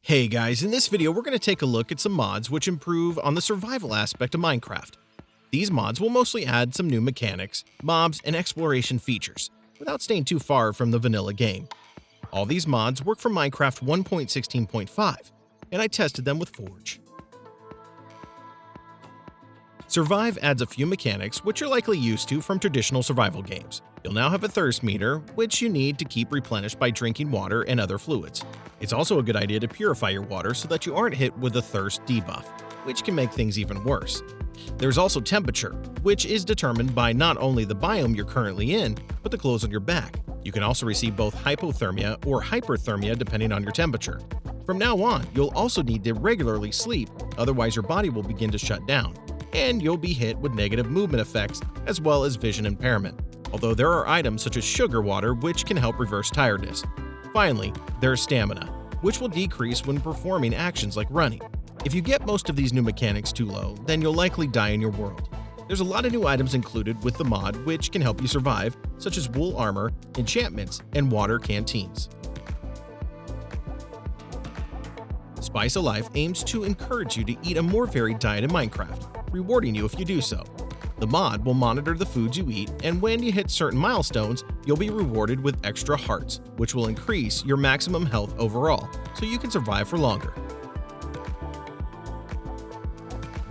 Hey guys, in this video we're going to take a look at some mods which improve on the survival aspect of Minecraft. These mods will mostly add some new mechanics, mobs, and exploration features, without staying too far from the vanilla game. All these mods work for Minecraft 1.16.5, and I tested them with Forge. Survive adds a few mechanics which you're likely used to from traditional survival games. You'll now have a thirst meter, which you need to keep replenished by drinking water and other fluids. It's also a good idea to purify your water so that you aren't hit with a thirst debuff, which can make things even worse. There's also temperature, which is determined by not only the biome you're currently in, but the clothes on your back. You can also receive both hypothermia or hyperthermia depending on your temperature. From now on, you'll also need to regularly sleep, otherwise your body will begin to shut down, and you'll be hit with negative movement effects as well as vision impairment. Although there are items such as sugar water which can help reverse tiredness. Finally, there's stamina, which will decrease when performing actions like running. If you get most of these new mechanics too low, then you'll likely die in your world. There's a lot of new items included with the mod which can help you survive, such as wool armor, enchantments, and water canteens. Spice of Life aims to encourage you to eat a more varied diet in Minecraft, rewarding you if you do so. The mod will monitor the foods you eat, and when you hit certain milestones, you'll be rewarded with extra hearts, which will increase your maximum health overall, so you can survive for longer.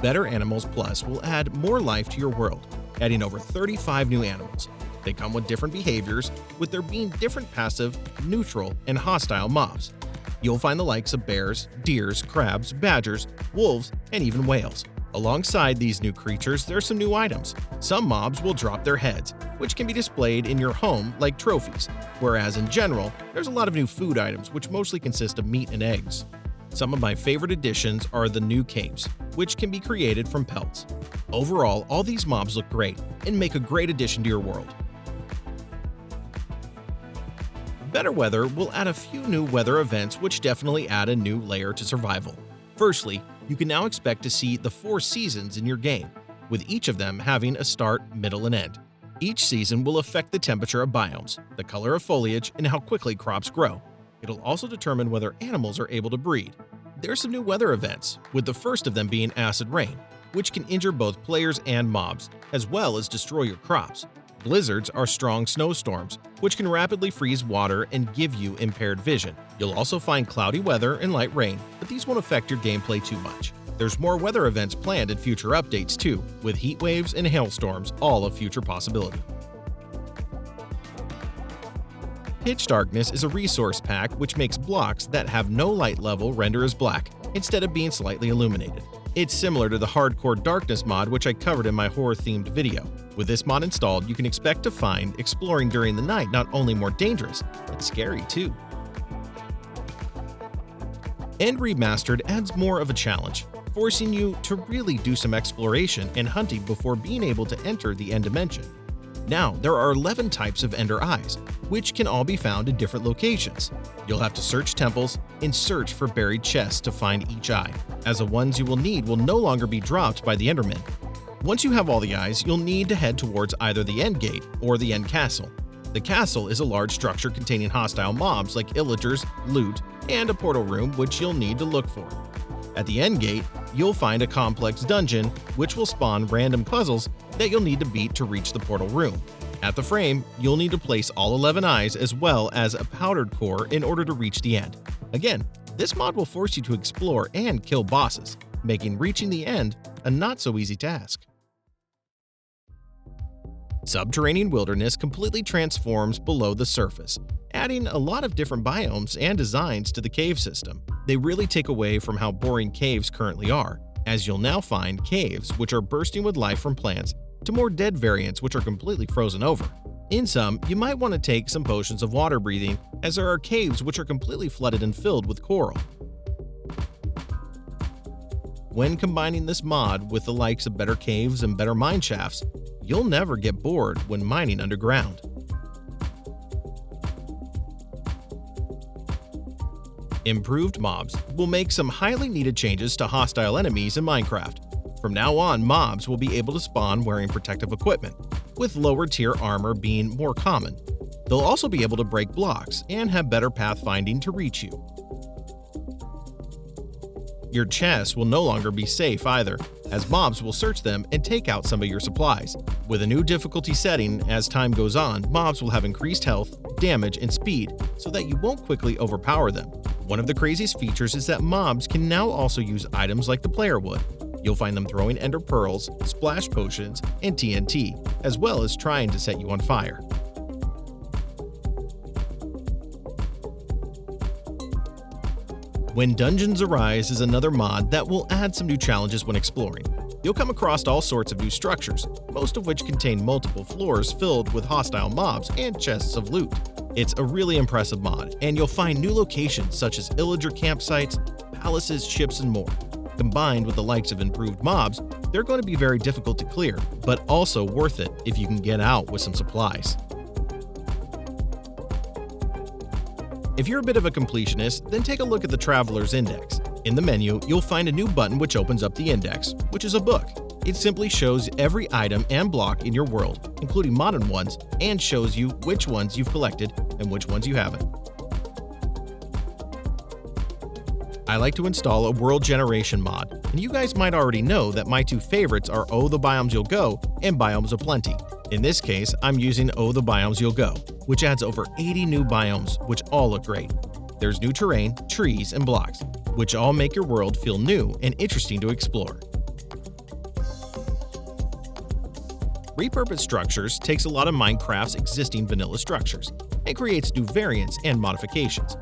Better Animals Plus will add more life to your world, adding over 35 new animals. They come with different behaviors, with there being different passive, neutral, and hostile mobs. You'll find the likes of bears, deers, crabs, badgers, wolves, and even whales. Alongside these new creatures, there are some new items. Some mobs will drop their heads, which can be displayed in your home like trophies, whereas in general, there's a lot of new food items which mostly consist of meat and eggs. Some of my favorite additions are the new caves, which can be created from pelts. Overall, all these mobs look great and make a great addition to your world. Better Weather will add a few new weather events which definitely add a new layer to survival. Firstly, you can now expect to see the 4 seasons in your game, with each of them having a start, middle, and end. Each season will affect the temperature of biomes, the color of foliage, and how quickly crops grow. It'll also determine whether animals are able to breed. There are some new weather events, with the first of them being acid rain, which can injure both players and mobs, as well as destroy your crops. Blizzards are strong snowstorms, which can rapidly freeze water and give you impaired vision. You'll also find cloudy weather and light rain, but these won't affect your gameplay too much. There's more weather events planned in future updates too, with heat waves and hailstorms all a future possibility. Pitch Darkness is a resource pack which makes blocks that have no light level render as black, instead of being slightly illuminated. It's similar to the Hardcore Darkness mod which I covered in my horror-themed video. With this mod installed, you can expect to find exploring during the night not only more dangerous, but scary too. And Remastered adds more of a challenge, forcing you to really do some exploration and hunting before being able to enter the End Dimension. Now, there are 11 types of Ender Eyes, which can all be found in different locations. You'll have to search temples and search for buried chests to find each eye, as the ones you will need will no longer be dropped by the Endermen. Once you have all the eyes, you'll need to head towards either the End Gate or the End Castle. The castle is a large structure containing hostile mobs like illagers, loot, and a portal room which you'll need to look for. At the End Gate, you'll find a complex dungeon which will spawn random puzzles that you'll need to beat to reach the portal room. At the frame, you'll need to place all 11 eyes as well as a powdered core in order to reach the end. Again, this mod will force you to explore and kill bosses, making reaching the end a not-so-easy task. Subterranean Wilderness completely transforms below the surface, adding a lot of different biomes and designs to the cave system. They really take away from how boring caves currently are, as you'll now find caves which are bursting with life from plants to more dead variants which are completely frozen over. In some, you might want to take some potions of water breathing, as there are caves which are completely flooded and filled with coral. When combining this mod with the likes of better caves and better mine shafts, you'll never get bored when mining underground. Improved mobs will make some highly needed changes to hostile enemies in Minecraft. From now on, mobs will be able to spawn wearing protective equipment, with lower tier armor being more common. They'll also be able to break blocks and have better pathfinding to reach you. Your chests will no longer be safe either, as mobs will search them and take out some of your supplies. With a new difficulty setting, as time goes on, mobs will have increased health, damage, and speed so that you won't quickly overpower them. One of the craziest features is that mobs can now also use items like the player would. You'll find them throwing ender pearls, splash potions, and TNT, as well as trying to set you on fire. When Dungeons Arise is another mod that will add some new challenges when exploring. You'll come across all sorts of new structures, most of which contain multiple floors filled with hostile mobs and chests of loot. It's a really impressive mod, and you'll find new locations such as illager campsites, palaces, ships, and more. Combined with the likes of improved mobs, they're going to be very difficult to clear, but also worth it if you can get out with some supplies. If you're a bit of a completionist, then take a look at the Traveler's Index. In the menu, you'll find a new button which opens up the index, which is a book. It simply shows every item and block in your world, including modern ones, and shows you which ones you've collected and which ones you haven't. I like to install a world generation mod, and you guys might already know that my two favorites are Oh the Biomes You'll Go and Biomes Aplenty. In this case, I'm using Oh the Biomes You'll Go, which adds over 80 new biomes, which all look great. There's new terrain, trees, and blocks, which all make your world feel new and interesting to explore. Repurposed Structures takes a lot of Minecraft's existing vanilla structures and creates new variants and modifications.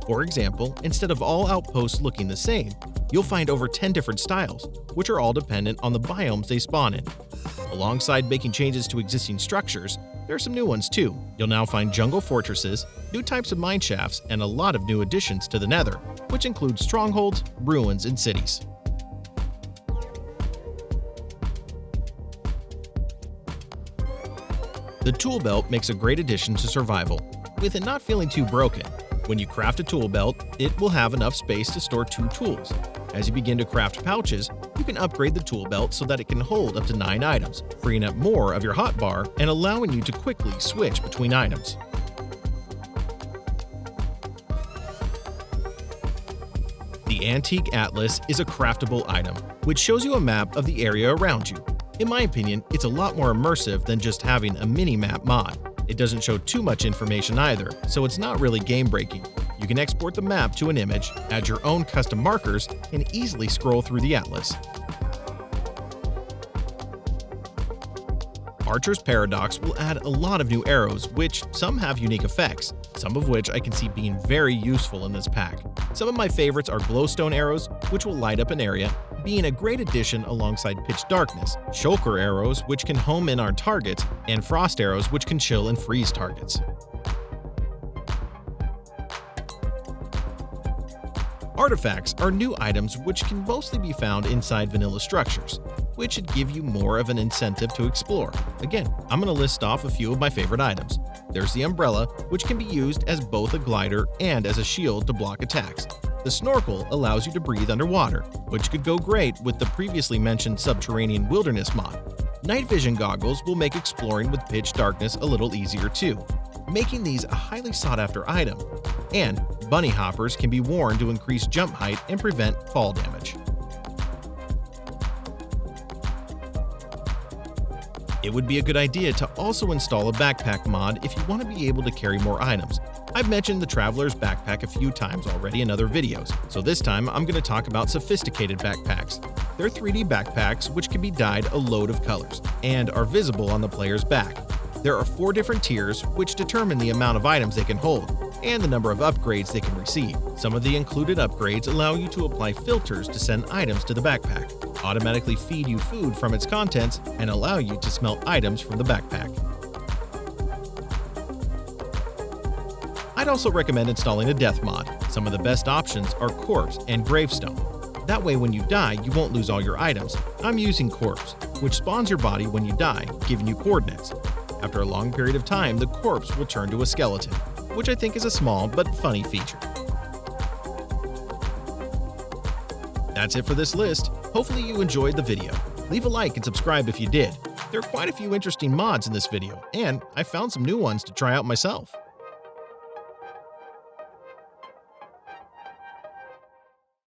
For example, instead of all outposts looking the same, you'll find over 10 different styles, which are all dependent on the biomes they spawn in. Alongside making changes to existing structures, there are some new ones too. You'll now find jungle fortresses, new types of mine shafts, and a lot of new additions to the Nether, which include strongholds, ruins, and cities. The tool belt makes a great addition to survival, with it not feeling too broken. When you craft a tool belt, it will have enough space to store 2 tools. As you begin to craft pouches, you can upgrade the tool belt so that it can hold up to 9 items, freeing up more of your hotbar and allowing you to quickly switch between items. The Antique Atlas is a craftable item, which shows you a map of the area around you. In my opinion, it's a lot more immersive than just having a mini-map mod. It doesn't show too much information either, so it's not really game-breaking. You can export the map to an image, add your own custom markers, and easily scroll through the atlas. Archer's Paradox will add a lot of new arrows, which some have unique effects, some of which I can see being very useful in this pack. Some of my favorites are glowstone arrows, which will light up an area, being a great addition alongside pitch darkness, shulker arrows, which can home in on targets, and frost arrows, which can chill and freeze targets. Artifacts are new items which can mostly be found inside vanilla structures, which should give you more of an incentive to explore. Again, I'm going to list off a few of my favorite items. There's the umbrella, which can be used as both a glider and as a shield to block attacks. The snorkel allows you to breathe underwater, which could go great with the previously mentioned Subterranean Wilderness mod. Night vision goggles will make exploring with pitch darkness a little easier too, making these a highly sought-after item. And bunny hoppers can be worn to increase jump height and prevent fall damage. It would be a good idea to also install a backpack mod if you want to be able to carry more items. I've mentioned the Traveler's Backpack a few times already in other videos, so this time I'm going to talk about sophisticated backpacks. They're 3D backpacks which can be dyed a load of colors and are visible on the player's back. There are 4 different tiers which determine the amount of items they can hold and the number of upgrades they can receive. Some of the included upgrades allow you to apply filters to send items to the backpack, automatically feed you food from its contents, and allow you to smelt items from the backpack. I'd also recommend installing a death mod. Some of the best options are Corpse and Gravestone. That way when you die, you won't lose all your items. I'm using Corpse, which spawns your body when you die, giving you coordinates. After a long period of time, the corpse will turn to a skeleton, which I think is a small but funny feature. That's it for this list. Hopefully you enjoyed the video. Leave a like and subscribe if you did. There are quite a few interesting mods in this video, and I found some new ones to try out myself.